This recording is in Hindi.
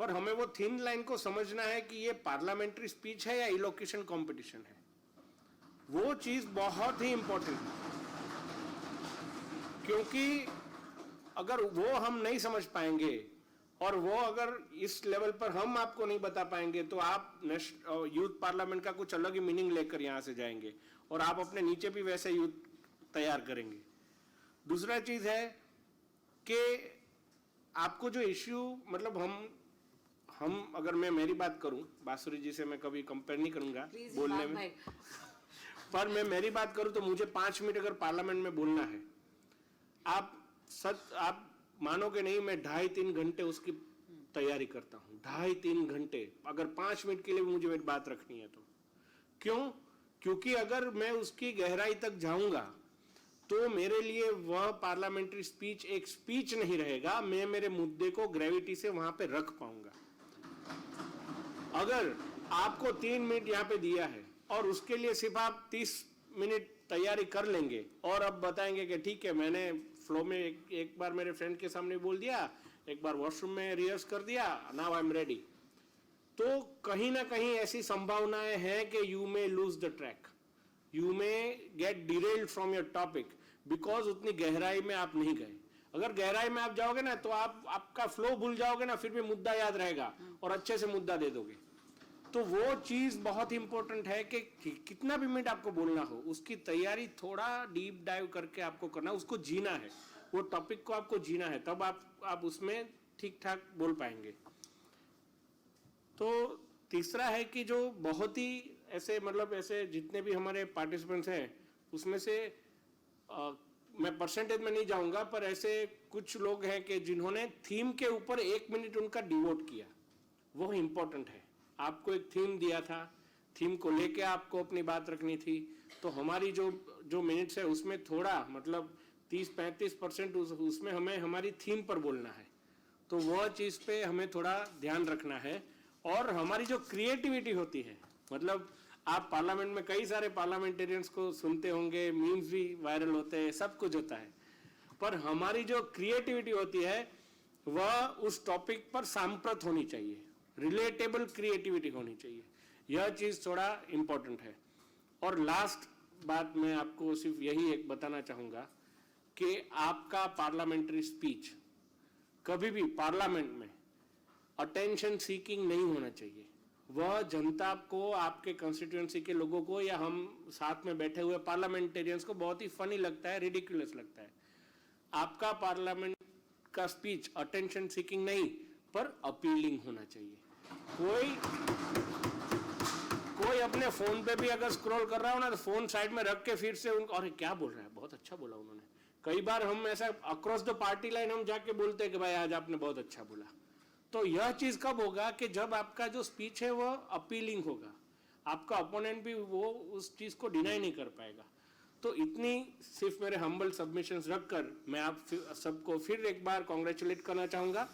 पर हमें वो थिन लाइन को समझना है कि ये पार्लियामेंट्री स्पीच है या इलोक्यूशन कंपटीशन है। वो चीज बहुत ही इंपॉर्टेंट है, क्योंकि अगर वो हम नहीं समझ पाएंगे और वो अगर इस लेवल पर हम आपको नहीं बता पाएंगे तो आप यूथ पार्लियामेंट का कुछ अलग ही मीनिंग लेकर यहां से जाएंगे और आप अपने नीचे भी वैसे यूथ तैयार करेंगे। दूसरा चीज है कि आपको जो इश्यू, मतलब हम अगर मैं मेरी बात करूं, बांसुरी जी से मैं कभी कंपेयर नहीं करूंगा बोलने में, पर मैं मेरी बात करूं तो मुझे 5 मिनट अगर पार्लियामेंट में बोलना है, आप मानोगे नहीं, मैं 2.5-3 घंटे उसकी तैयारी करता हूं। 2.5-3 घंटे अगर 5 मिनट के लिए मुझे मेरी बात रखनी है तो। क्यों? क्योंकि अगर मैं उसकी गहराई तक जाऊंगा तो मेरे लिए वह पार्लियामेंट्री स्पीच एक स्पीच नहीं रहेगा, मैं मेरे मुद्दे को ग्रेविटी से वहां पे रख पाऊंगा। अगर आपको 3 मिनट यहां पे दिया है और उसके लिए सिर्फ आप 30 मिनट तैयारी कर लेंगे और अब बताएंगे कि ठीक है, मैंने फ्लो में एक बार मेरे फ्रेंड के सामने बोल दिया, एक बार वॉशरूम में रिहर्स कर दिया, नाउ आई एम रेडी, तो कहीं ना कहीं ऐसी संभावनाएं हैं कि you may lose the track, you may gate derailed from your topic, because उतनी गहराई में आप नहीं गए। अगर गहराई में आप जाओगे ना तो आपका फ्लो भूल जाओगे ना, फिर भी मुद्दा याद रहेगा और अच्छे से मुद्दा दे दोगे। तो वो चीज बहुत इंपॉर्टेंट है कि कितना भी मिनट आपको बोलना हो, उसकी तैयारी थोड़ा डीप डाइव करके आपको करना, उसको जीना है, वो टॉपिक को आपको जीना है, तब आप उसमें ठीक ठाक बोल पाएंगे। तो तीसरा है कि जो बहुत ही ऐसे, मतलब ऐसे जितने भी हमारे पार्टिसिपेंट्स हैं उसमें से मैं परसेंटेज में नहीं जाऊंगा, पर ऐसे कुछ लोग हैं कि जिन्होंने थीम के ऊपर 1 मिनट उनका डिवोट किया, वो इंपॉर्टेंट है। आपको एक थीम दिया था, थीम को लेके आपको अपनी बात रखनी थी, तो हमारी जो मिनट्स है उसमें थोड़ा, मतलब 30-35% उसमें हमें हमारी थीम पर बोलना है, तो वह चीज़ पे हमें थोड़ा ध्यान रखना है। और हमारी जो क्रिएटिविटी होती है, मतलब आप पार्लियामेंट में कई सारे पार्लियामेंटेरियंस को सुनते होंगे, मीम्स भी वायरल होते हैं, सब कुछ होता है, पर हमारी जो क्रिएटिविटी होती है वह उस टॉपिक पर सांप्रत होनी चाहिए, रिलेटेबल क्रिएटिविटी होनी चाहिए, यह चीज थोड़ा इंपॉर्टेंट है। और लास्ट बात मैं आपको सिर्फ यही एक बताना चाहूंगा कि आपका पार्लियामेंट्री स्पीच कभी भी पार्लियामेंट में अटेंशन सीकिंग नहीं होना चाहिए। वह जनता को, आपके कंस्टिट्यूएंसी के लोगों को या हम साथ में बैठे हुए पार्लियामेंटेरियंस को बहुत ही फनी लगता है, रिडिकुलस लगता है। आपका पार्लियामेंट का स्पीच अटेंशन सीकिंग नहीं पर अपीलिंग होना चाहिए। कोई अपने फोन पे भी अगर स्क्रॉल कर रहा हो ना तो फोन साइड में रख के फिर से उनको, अरे क्या बोल रहा है, बहुत अच्छा बोला उन्होंने। कई बार हम ऐसा अक्रॉस द पार्टी लाइन हम जाके बोलते हैं कि भाई आज आपने बहुत अच्छा बोला। तो यह चीज कब होगा कि जब आपका जो स्पीच है वो अपीलिंग होगा, आपका अपोनेंट भी वो उस चीज को डिनाई नहीं कर पाएगा। तो इतनी सिर्फ मेरे हम्बल सबमिशंस रखकर मैं आप सबको फिर एक बार कॉन्ग्रेचुलेट करना चाहूंगा।